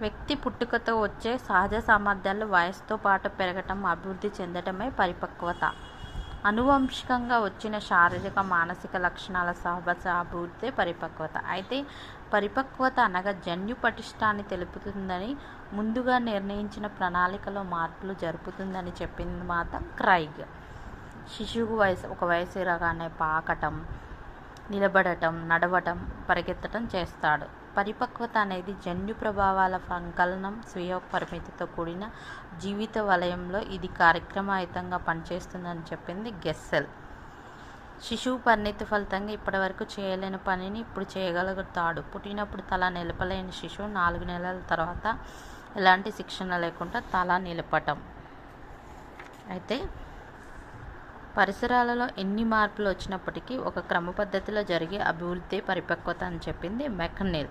వ్యక్తి పుట్టుకతో వచ్చే సహజ సామర్థ్యాలు వయసుతో పాటు పెరగటం, అభివృద్ధి చెందటమే పరిపక్వత. అనువంశికంగా వచ్చిన శారీరక, మానసిక లక్షణాల సహజ అభివృద్ధే పరిపక్వత. అయితే పరిపక్వత అనగా జన్యు పటిష్టాన్ని తెలుపుతుందని, ముందుగా నిర్ణయించిన ప్రణాళికలో మార్పులు జరుపుతుందని చెప్పింది మాత్రం క్రైగ్. శిశువు ఒక వయసు రాగానే పాకటం, నిలబడటం, నడవటం, పరిగెత్తటం చేస్తాడు. పరిపక్వత అనేది జన్యు ప్రభావాల సంకలనం. స్వీయ పరిమితితో కూడిన జీవిత వలయంలో ఇది కార్యక్రమయుతంగా పనిచేస్తుందని చెప్పింది గెస్సెల్. శిశువు పరిణతి ఫలితంగా ఇప్పటివరకు చేయలేని పనిని ఇప్పుడు చేయగలుగుతాడు. పుట్టినప్పుడు తల నిలపలేని శిశువు 4 నెలల తర్వాత ఎలాంటి శిక్షణ లేకుండా తల నిలపటం. అయితే పరిసరాలలో ఎన్ని మార్పులు వచ్చినప్పటికీ ఒక క్రమ పద్ధతిలో జరిగే అభివృద్ధి పరిపక్వత అని చెప్పింది మెకనెల్.